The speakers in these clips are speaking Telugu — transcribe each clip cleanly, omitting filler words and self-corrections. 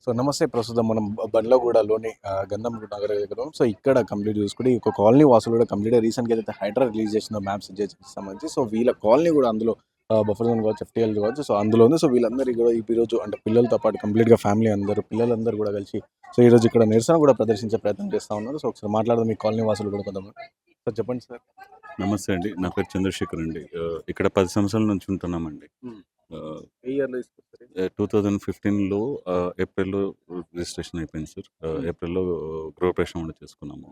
సో నమస్తే. ప్రస్తుతం మనం బండ్లగూడలోని గంధంగూడ నగర దగ్గర ఉన్నాం. సో ఇక్కడ కంప్లీట్ చూసుకుంటే ఈ ఒక కాలనీ వాసులు కూడా కంప్లీట్గా రీసెంట్గా ఏదైతే హైడ్రా రిలీజ్ చేసిన మ్యాప్స్ సంబంధించి సో వీళ్ళ కాలనీ కూడా అందులో బఫర్ జోన్ కావచ్చు, ఎఫ్టీఎల్ కావచ్చు, సో అందులో ఉంది. సో వీళ్ళందరూ కూడా ఈరోజు అంటే పిల్లలతో పాటు కంప్లీట్గా ఫ్యామిలీ అందరూ పిల్లలందరూ కూడా కలిసి సో ఈరోజు ఇక్కడ నిరసన కూడా ప్రదర్శించే ప్రయత్నం చేస్తూ ఉన్నారు. సో ఒకసారి మాట్లాడదాం మీ కాలనీ వాసులు కూడా కొంతమంది. సార్ చెప్పండి సార్. నమస్తే అండి. నా పేరు చంద్రశేఖర్ అండి. ఇక్కడ 10 సంవత్సరాల నుంచి ఉంటున్నామండి. ఆహ్, ఏ ఇయర్లో తీసుకొస్తారు? 2015లో ఏప్రిల్‌లో రిజిస్ట్రేషన్ అయిపోయింది సార్. ఏప్రిల్‌లో గృహప్రవేశం కూడా చేసుకున్నాము.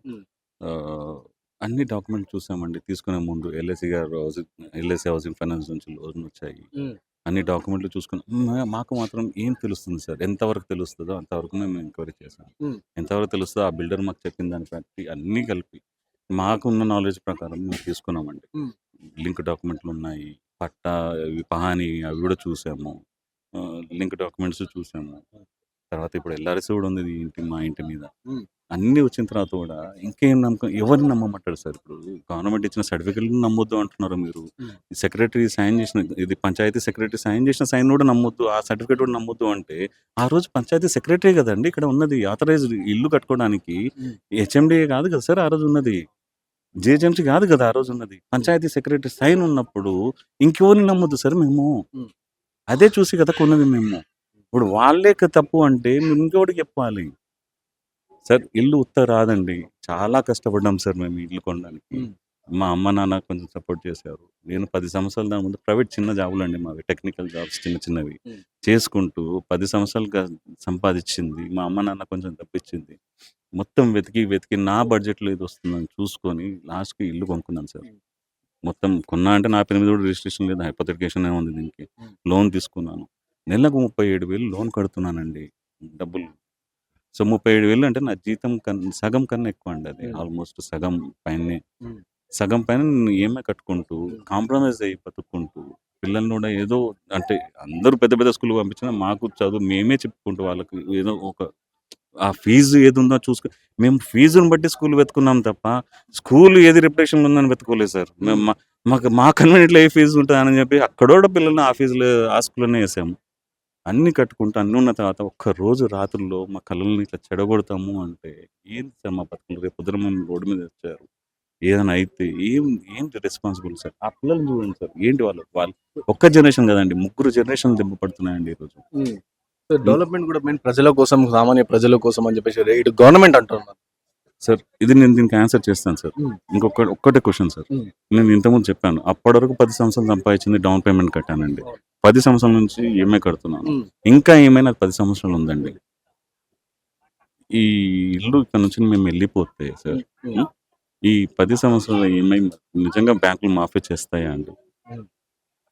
ఆహ్, అన్ని డాక్యుమెంట్స్ చూసామండి. తీసుకునే ముందు ఎల్ఐసి హౌసింగ్ ఫైనాన్స్ నుంచి లోన్ వచ్చాయి. అన్ని డాక్యుమెంట్లు చూసుకున్నాం. మాకు మాత్రం ఏం తెలుస్తుంది సార్? ఎంతవరకు తెలుస్తదో అంతవరకు మేము ఎంక్వైరీ చేసాం. ఎంతవరకు తెలుస్తదో ఆ బిల్డర్ మాకు చెప్పిన దాన్ని బట్టి అన్నీ కలిపి మాకున్న నాలెడ్జ్ ప్రకారం మేము తీసుకున్నామండి. లింక్ డాక్యుమెంట్లున్నాయి. పట్టా, పహానీ అవి కూడా చూసాము. లింక్ డాక్యుమెంట్స్ చూసాము. తర్వాత ఇప్పుడు ఎల్ఆర్ఎస్ కూడా ఉంది మా ఇంటి మీద. అన్నీ వచ్చిన తర్వాత కూడా ఇంకేం నమ్మకం, ఎవరిని నమ్మమంటారు సార్? ఇప్పుడు గవర్నమెంట్ ఇచ్చిన సర్టిఫికెట్‌లు నమ్మొద్దు అంటున్నారు మీరు. సెక్రటరీ సైన్ చేసిన, ఇది పంచాయతీ సెక్రటరీ సైన్ చేసిన సైన్ కూడా నమ్మొద్దు, ఆ సర్టిఫికేట్ కూడా నమ్మొద్దు అంటే, ఆ రోజు పంచాయతీ సెక్రటరీ కదండీ ఇక్కడ ఉన్నది. ఆథరైజ్డ్ ఇల్లు కట్టుకోవడానికి హెచ్ఎండిఏ కాదు కదా సార్ ఆ రోజు ఉన్నది. జీహెచ్ఎంసీ కాదు కదా ఆ రోజు ఉన్నది. పంచాయతీ సెక్రటరీ సైన్ ఉన్నప్పుడు ఇంకెవరిని నమ్మొద్దు సార్ మేము. అదే చూసి కదా కొన్నది మేము. ఇప్పుడు వాళ్ళే తప్పు అంటే మేము ఇంకెవరికి చెప్పాలి సార్? ఇల్లు రాదండి. చాలా కష్టపడ్డాం సార్ మేము ఇల్లు కొనడానికి. మా అమ్మ నాన్న కొంచెం సపోర్ట్ చేశారు. నేను 10 సంవత్సరాల దాని ముందు ప్రైవేట్ చిన్న జాబులండి మావి. టెక్నికల్ జాబ్స్ చిన్న చిన్నవి చేసుకుంటూ 10 సంవత్సరాలుగా సంపాదించింది మా అమ్మ నాన్న కొంచెం తప్పించింది. మొత్తం వెతికి నా బడ్జెట్‌లో ఏది వస్తుందని చూసుకొని లాస్ట్‌కి ఇల్లు కొనుక్కున్నాను సార్. మొత్తం కొన్నా అంటే నా పేరు మీద కూడా రిజిస్ట్రేషన్ లేదు. హైపోథెటికేషనే ఉంది దీనికి. లోన్ తీసుకున్నాను. నెలకు 37,000 లోన్ కడుతున్నానండి డబ్బులు. సో 37,000 అంటే నా జీతం సగం కన్నా ఎక్కువ అండి అది. ఆల్మోస్ట్ సగం పైనే. సగం పైన నేను ఈఎంఐ కట్టుకుంటూ, కాంప్రమైజ్ అయ్యి బతుక్కుంటూ, పిల్లల్ని కూడా ఏదో అంటే అందరూ పెద్ద పెద్ద స్కూల్‌కి పంపించినా మాకు చదువు మేమే చెప్పుకుంటూ వాళ్ళకి ఏదో ఒక ఆ ఫీజు ఏదుందో మేము ఫీజుని బట్టి స్కూల్ వెతుకున్నాం తప్ప, స్కూల్ ఏది రిప్యుటేషన్‌లో ఉందని వెతుక్కోలేదు సార్. మేము మా కన్వీనియంట్‌లో ఏ ఫీజు ఉంటదని చెప్పి అక్కడ కూడా పిల్లల్ని ఆ స్కూల్‌లోనే ఏసాము. అన్నీ కట్టుకుంటూ అన్నీ ఉన్న తర్వాత ఒక్కరోజు రాత్రుల్లో మా కళ్ళని ఇట్లా చెడగొడతాము అంటే ఏంటి సార్ మా బతుకులు? రేపొద్దున మేము రోడ్డు మీద వచ్చారు. ఏదైనా అయితే ఏంటి రెస్పాన్సిబుల్ సార్? ఆ పిల్లల్ని చూడండి సార్. ఏంటి వాళ్ళు ఒక్క జనరేషన్ కదండీ, 3 జనరేషన్‌లు దెబ్బ పడుతున్నాయండి ఈరోజు. డెవలప్మెంట్ కూడా మెయిన్ ప్రజల కోసం, సామాన్య ప్రజల కోసం అని చెప్పేసి ఇటు గవర్నమెంట్ అంటున్నారు సార్. ఇది నేను దీనికి ఆన్సర్ చేస్తాను సార్. ఒక్కటే క్వశ్చన్ సార్. నేను ఇంతకుముందు చెప్పాను. అప్పటి వరకు 10 సంవత్సరాలు సంపాదించింది డౌన్ పేమెంట్ కట్టానండి. 10 సంవత్సరాల నుంచి ఈఎంఐ కడుతున్నాను. ఇంకా ఈఎంఐ నాకు 10 సంవత్సరాలు ఉందండి. ఈ ఇల్లు ఇక్కడ నుంచి మేము వెళ్ళిపోతే సార్, ఈ 10 సంవత్సరాల ఈఎంఐ నిజంగా బ్యాంకులు మాఫీ చేస్తాయా అండి?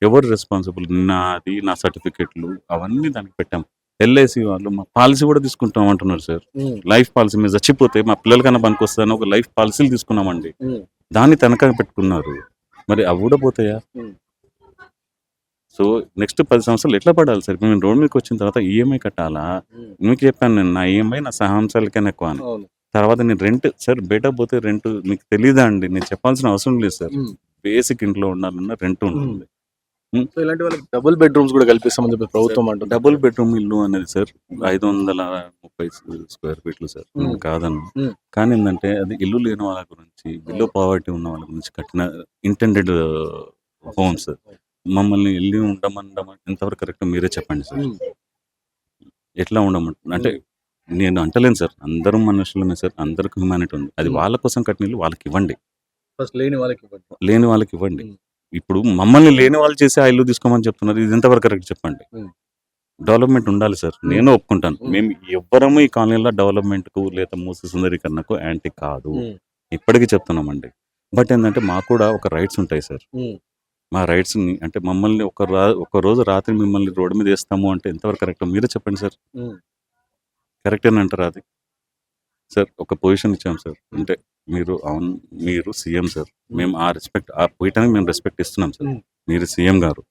ఎవరు రెస్పాన్సిబుల్? నాది, నా సర్టిఫికెట్లు అవన్నీ దానికి పెట్టాం. ఎల్ఐసి వాళ్ళు మా పాలసీ కూడా తీసుకుంటాం అంటున్నారు సార్. లైఫ్ పాలసీ మీద చచ్చిపోతే మా పిల్లలకన్నా పనికొస్తుందని ఒక లైఫ్ పాలసీలు తీసుకున్నామండి. దాన్ని తనఖా పెట్టుకున్నారు. మరి అవి కూడా పోతాయా? సో నెక్స్ట్ 10 సంవత్సరాలు ఎట్లా పడాలి సార్? మేము రోడ్ మీదకి వచ్చిన తర్వాత ఈఎంఐ కట్టాలా? మీకు చెప్పాను నేను, నా ఈఎంఐ నా సంవత్సరాలకైనా ఎక్కువ అని. తర్వాత నేను రెంట్ సార్, బయట పోతే రెంట్ మీకు తెలీదా అండి? నేను చెప్పాల్సిన అవసరం లేదు సార్. బేసిక్ ఇంట్లో ఉండాలన్నా రెంట్ ఉంటుంది. ఇలాంటి వాళ్ళకి డబుల్ బెడ్రూమ్స్ కూడా కల్పిస్తామని చెప్పి ప్రభుత్వం అంటుంది. డబుల్ బెడ్రూమ్ ఇల్లు అనేది సార్ 530 స్క్వేర్ ఫీట్లు సార్. కాదన్న, కానీ ఏంటంటే అది ఇల్లు లేని వాళ్ళ గురించి, బిలో పావర్టీ ఉన్న వాళ్ళ గురించి కట్టిన ఇంటెండెడ్ హోమ్స్. మమ్మల్ని వెళ్ళి ఉండమంటాం ఎంతవరకు కరెక్ట్ మీరే చెప్పండి సార్. ఎట్లా అంటే నేను అంటలేను సార్, అందరం మనుషులమే సార్, అందరికి హ్యూమానిటీ ఉంది. అది వాళ్ళ కోసం కట్టిన ఇల్లు వాళ్ళకి ఇవ్వండి, లేని వాళ్ళకి ఇవ్వండి. ఇప్పుడు మమ్మల్ని లేని వాళ్ళు చేసి ఆ ఇల్లు తీసుకోమని చెప్తున్నారు. ఇది ఎంతవరకు కరెక్ట్ చెప్పండి. డెవలప్మెంట్ ఉండాలి సార్, నేను ఒప్పుకుంటాను. మేము ఎవ్వరము ఈ కాలనీలో డెవలప్మెంట్కు లేదా మూసి సుందరీకరణకు యాంటీ కాదు, ఇప్పటికీ చెప్తున్నామండి. బట్ ఏంటంటే మాకు కూడా ఒక రైట్స్ ఉంటాయి సార్. మా రైట్స్ని అంటే మమ్మల్ని ఒక రోజు రాత్రి మిమ్మల్ని రోడ్డు మీద వేస్తాము అంటే ఎంతవరకు కరెక్ట్ మీరే చెప్పండి సార్. కరెక్టేనా అంటారా అది? సార్ ఒక పొజిషన్ ఇచ్చాం సార్, అంటే మీరు సీఎం సార్, మేము ఆ పొజిషన్కి మేము రెస్పెక్ట్ ఇస్తున్నాం సార్. మీరు సీఎం గారు,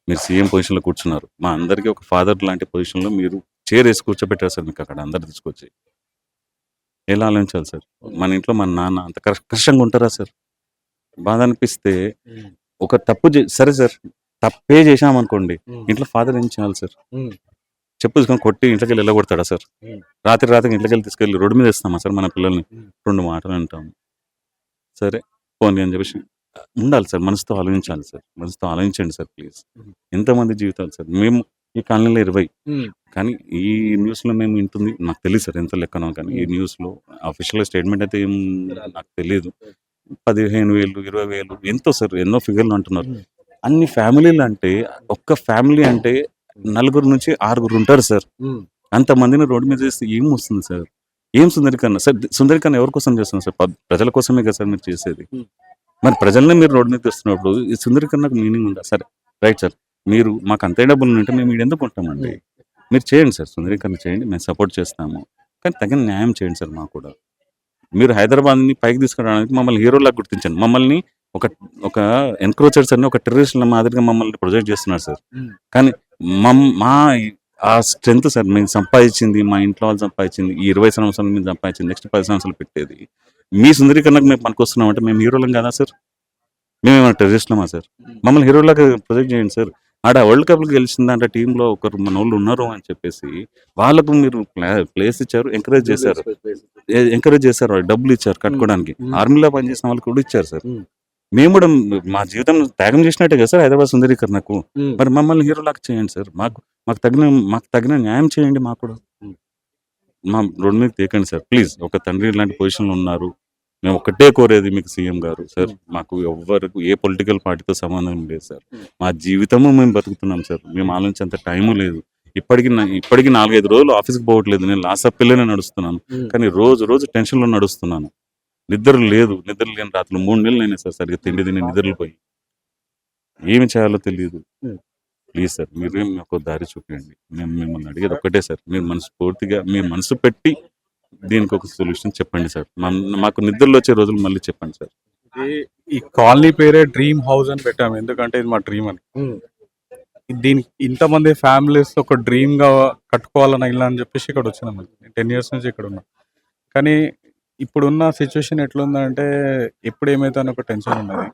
మీరు సీఎం పొజిషన్లో కూర్చున్నారు. మా అందరికీ ఒక ఫాదర్ లాంటి పొజిషన్లో మీరు చైర్ వేసి కూర్చోబెట్టారు సార్. మీకు అక్కడ అందరు తీసుకొచ్చి ఎలా ఆలోచించాలి సార్? మన ఇంట్లో మన నాన్న అంత కష్టంగా ఉంటారా సార్? బాధ అనిపిస్తే ఒక తప్పు సరే సార్, తప్పే చేశామనుకోండి, ఇంట్లో ఫాదర్ ఏం చేయాలి సార్? చెప్పు తీసుకొని కొట్టి ఇంట్లోకెళ్ళి వెళ్ళగొడతాడా సార్? రాత్రికి ఇంట్లోకెళ్ళి తీసుకెళ్ళి రోడ్డు మీద వేస్తామా సార్ మన పిల్లల్ని? 2 మాటలు అంటాము. సరే పోనీ అని చెప్పేసి ఉండాలి సార్. మనసుతో ఆలోచించాలి సార్. మనసుతో ఆలోచించండి సార్ ప్లీజ్. ఎంతమంది జీవితాలు సార్. మేము ఈ కాలనీలో 20 కానీ ఈ న్యూస్‌లో మేము వింటుంది నాకు తెలీదు సార్ ఎంత లెక్కనో కానీ ఈ న్యూస్‌లో అఫీషియల్‌గా స్టేట్మెంట్ అయితే ఏం నాకు తెలీదు. 15,000, 20,000 ఎంతో సార్ ఎన్నో ఫిగర్‌లు అంటున్నారు. అన్ని ఫ్యామిలీలు అంటే ఒక్క ఫ్యామిలీ అంటే 4 నుంచి 6 ఉంటారు సార్. అంతమందిని రోడ్డు మీద చేస్తే ఏమొస్తుంది సార్? ఏం సుందరీకరణ సార్? సుందరీకరణ ఎవరి కోసం చేస్తున్నారు సార్? ప్రజల కోసమే కదా సార్ మీరు చేసేది. మరి ప్రజల్ని మీరు రోడ్డు మీద తెస్తున్నప్పుడు ఈ సుందరీకరణకు మీనింగ్ ఉందా? సరే రైట్ సార్. మీరు మాకు అంతే డబ్బులు ఉంటే మేము ఈడెందుకు కొంటామండి? మీరు చేయండి సార్. సుందరీకరణ చేయండి. మేము సపోర్ట్ చేస్తాము. కానీ తగిన న్యాయం చేయండి సార్ మాకు కూడా. మీరు హైదరాబాద్‌ని పైకి తీసుకురావడానికి మమ్మల్ని హీరోలాగా గుర్తించండి. మమ్మల్ని ఒక ఒక ఎన్‌క్రోచర్స్ అని ఒక టెర్రరిస్ట్‌ల మాదిరిగా మమ్మల్ని ప్రొజెక్ట్ చేస్తున్నారు సార్. కానీ మా ఆ స్ట్రెంత్ సార్ మేము సంపాదించింది, మా ఇంట్లో వాళ్ళు సంపాదించింది, ఈ 20 సంవత్సరాలు మేము సంపాదించింది, నెక్స్ట్ 10 సంవత్సరాలు పెట్టేది. మీ సుందరీకరణకు మేము పనికొస్తున్నామంటే మేము హీరోలం కాదా సార్? మేమేమైనా టెర్రరిస్ట్‌లమా సార్? మమ్మల్ని హీరోలాగా ప్రొజెక్ట్ చేయండి సార్. ఆడ వరల్డ్ కప్‌కి గెలిచిన దాంట్లో టీమ్‌లో ఒకరు మనోళ్ళు ఉన్నారు అని చెప్పేసి వాళ్ళకు మీరు ప్లేస్ ఇచ్చారు, ఎంకరేజ్ చేశారు. ఎంకరేజ్ చేశారు. వాళ్ళకి డబ్బులు ఇచ్చారు కట్టుకోవడానికి. ఆర్మీలో పనిచేసిన వాళ్ళకి కూడా ఇచ్చారు సార్. మేము కూడా మా జీవితం త్యాగం చేసినట్టే కదా సార్ హైదరాబాద్ సుందరీకరణకు. మరి మమ్మల్ని హీరోలాగా చేయండి సార్. మాకు తగిన న్యాయం చేయండి మాకు కూడా. మా రోడ్డు మీద తేకండి సార్ ప్లీజ్. ఒక తండ్రి ఇలాంటి పొజిషన్‌లో ఉన్నారు. మేము ఒక్కటే కోరేది మీకు సీఎం గారు సార్. మాకు ఎవ్వరికి ఏ పొలిటికల్ పార్టీతో సంబంధం లేదు సార్. మా జీవితము మేము బతుకుతున్నాం సార్. మేము ఆలోచించేంత టైము లేదు. ఇప్పటికి 4, 5 రోజులు ఆఫీస్‌కి పోవట్లేదు. నేను లాస్ట్ అప్పీల్‌లోనే నడుస్తున్నాను. కానీ రోజు టెన్షన్‌లో నడుస్తున్నాను. నిద్ర లేని రాత్రులు 3 నెలలు అయినాయి సార్ సరిగ్గా తిండి తిని నిద్రలు పోయి. ఏమి చేయాలో తెలీదు. ప్లీజ్ సార్ మీరే మాకు దారి చూపియండి. మేము మిమ్మల్ని అడిగేది ఒక్కటే సార్. మీరు మనస్ఫూర్తిగా మీరు మనసు పెట్టి దీనికి ఒక సొల్యూషన్ చెప్పండి సార్. మాకు నిద్రలో వచ్చే రోజులు మళ్ళీ చెప్పండి సార్. ఈ కాలనీ పేరే డ్రీమ్ హౌస్ అని పెట్టాము. ఎందుకంటే ఇది మా డ్రీమ్ అని. దీనికి ఇంతమంది ఫ్యామిలీస్ ఒక డ్రీమ్ గా కట్టుకోవాలని ఇలా అని చెప్పేసి ఇక్కడ వచ్చినాం. 10 years నుంచి ఇక్కడ ఉన్నాం. కానీ ఇప్పుడున్న సిచ్యువేషన్ ఎట్లుందంటే ఎప్పుడు ఏమైతే అని ఒక టెన్షన్ ఉన్నది.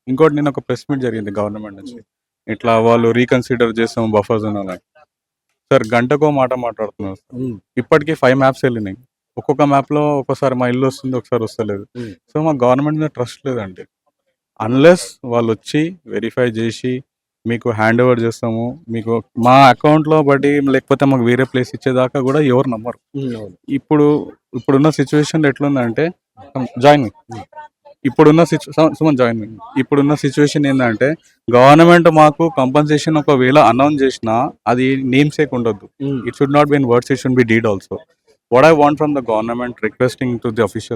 ఇంకోటి నేను ఒక ప్రెస్ మీట్ జరిగింది గవర్నమెంట్ నుంచి. ఇట్లా వాళ్ళు రీకన్సిడర్ చేస్తాం బఫర్ జోన్ అని. సార్ గంటకో మాట మాట్లాడుతున్నారు సార్. ఇప్పటికీ 5 మ్యాప్స్ వెళ్ళినాయి. ఒక్కొక్క మ్యాప్లో ఒకసారి మా ఇల్లు వస్తుంది, ఒకసారి వస్తలేదు. సో మా గవర్నమెంట్ మీద ట్రస్ట్ లేదండి. అన్లెస్ వాళ్ళు వచ్చి వెరిఫై చేసి మీకు హ్యాండ్ ఓవర్ చేస్తాము, మీకు మా అకౌంట్లో బట్టి లేకపోతే మాకు వేరే ప్లేస్ ఇచ్చేదాకా కూడా ఎవరు నమ్మరు. ఇప్పుడున్న సిచ్యువేషన్ ఎట్లుందంటే జాయిన్ ఇప్పుడున్న సిచ్యువేషన్ ఏంటంటే గవర్నమెంట్ మాకు కంపన్సేషన్ ఒకవేళ అనౌన్స్ చేసినా అది నేమ్ సేక్ ఉండొద్దు. It should not be in words, it should be deed also. What I want from the government, requesting to the officials